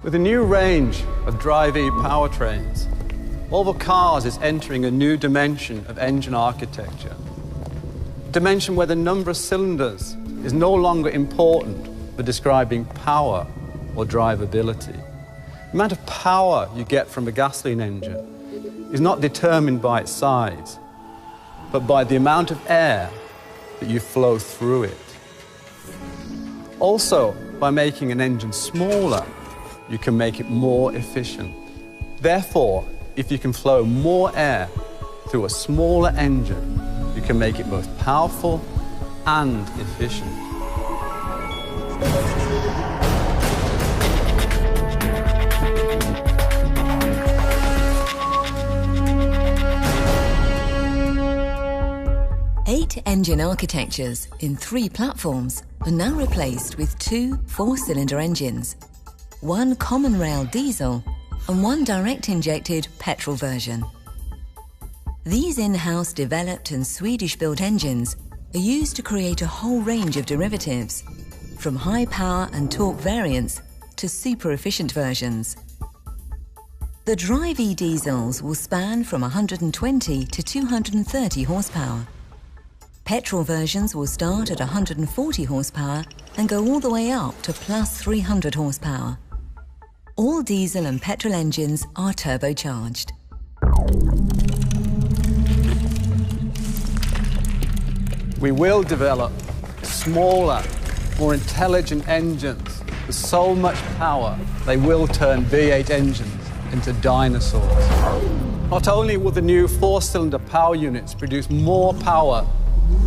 With a new range of Drive-E powertrains, Volvo Cars is entering a new dimension of engine architecture. A dimension where the number of cylinders is no longer important for describing power or drivability. The amount of power you get from a gasoline engine is not determined by its size, but by the amount of air that you flow through it. Also, by making an engine smaller, you can make it more efficient. Therefore, if you can flow more air through a smaller engine, you can make it both powerful and efficient. Eight engine architectures in 3 platforms are now replaced with 2 4-cylinder engines, 1 common rail diesel and 1 direct-injected petrol version. These in-house developed and Swedish-built engines are used to create a whole range of derivatives, from high power and torque variants to super-efficient versions. The Drive-E diesels will span from 120 to 230 horsepower. Petrol versions will start at 140 horsepower and go all the way up to plus 300 horsepower. All diesel and petrol engines are turbocharged. We will develop smaller, more intelligent engines with so much power they will turn V8 engines into dinosaurs. Not only will the new 4-cylinder power units produce more power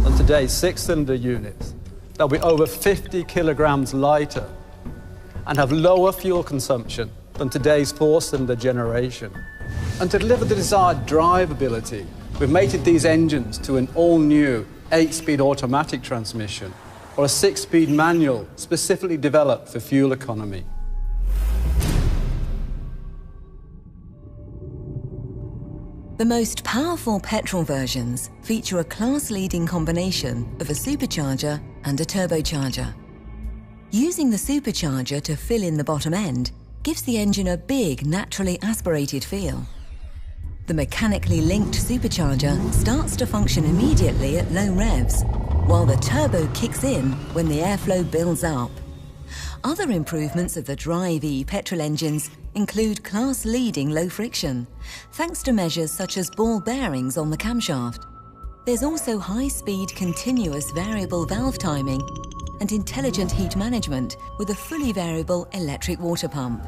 than today's 6-cylinder units, they'll be over 50 kilograms lighter and have lower fuel consumption than today's 4-cylinder generation. And to deliver the desired drivability, we've mated these engines to an all-new 8-speed automatic transmission or a 6-speed manual specifically developed for fuel economy. The most powerful petrol versions feature a class-leading combination of a supercharger and a turbocharger. Using the supercharger to fill in the bottom end gives the engine a big, naturally aspirated feel. The mechanically linked supercharger starts to function immediately at low revs, while the turbo kicks in when the airflow builds up. Other improvements of the Drive-E petrol engines include class-leading low friction, thanks to measures such as ball bearings on the camshaft. There's also high-speed continuous variable valve timing and intelligent heat management with a fully variable electric water pump.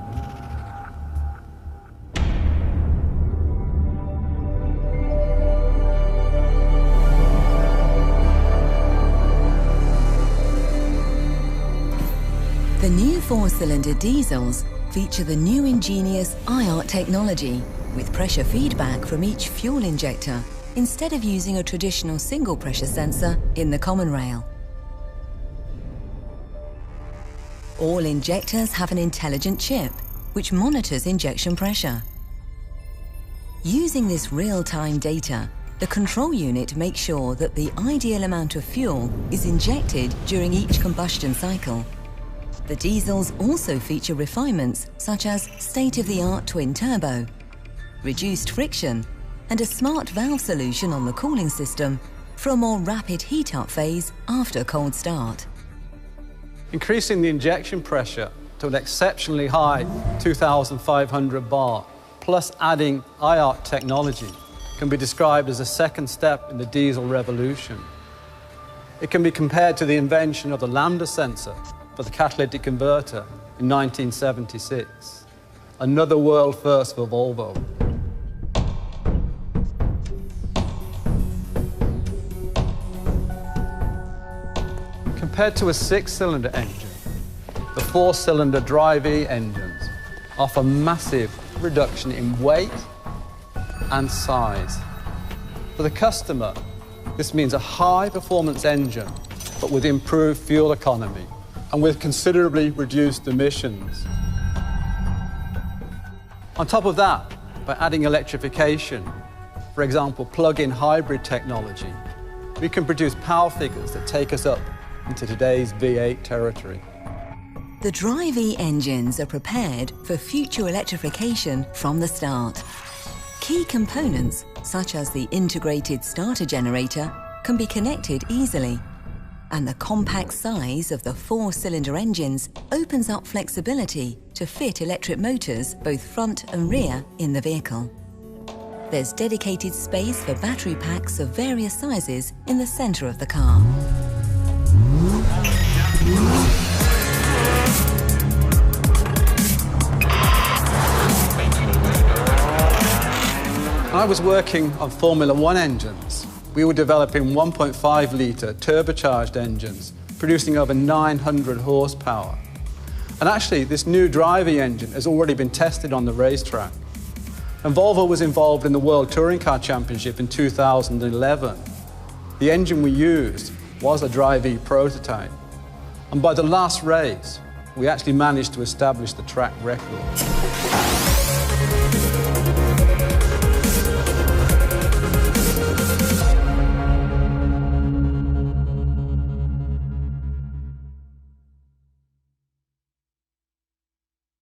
The new 4-cylinder diesels feature the new ingenious IART technology with pressure feedback from each fuel injector instead of using a traditional single pressure sensor in the common rail. All injectors have an intelligent chip which monitors injection pressure. Using this real-time data, the control unit makes sure that the ideal amount of fuel is injected during each combustion cycle. The diesels also feature refinements such as state-of-the-art twin-turbo, reduced friction, and a smart valve solution on the cooling system for a more rapid heat-up phase after cold start. Increasing the injection pressure to an exceptionally high 2,500 bar, plus adding IART technology, can be described as a second step in the diesel revolution. It can be compared to the invention of the lambda sensor for the catalytic converter in 1976. Another world first for Volvo. Compared to a 6-cylinder engine, the 4-cylinder Drive-E engines offer massive reduction in weight and size. For the customer, this means a high-performance engine, but with improved fuel economy and with considerably reduced emissions. On top of that, by adding electrification, for example, plug-in hybrid technology, we can produce power figures that take us up into today's V8 territory. The Drive-E engines are prepared for future electrification from the start. Key components, such as the integrated starter generator, can be connected easily, and the compact size of the 4-cylinder engines opens up flexibility to fit electric motors, both front and rear, in the vehicle. There's dedicated space for battery packs of various sizes in the centre of the car. I was working on Formula One engines. We were developing 1.5-litre turbocharged engines, producing over 900 horsepower. And actually, this new Drive-E engine has already been tested on the racetrack. And Volvo was involved in the World Touring Car Championship in 2011. The engine we used was a Drive-E prototype. And by the last race, we actually managed to establish the track record.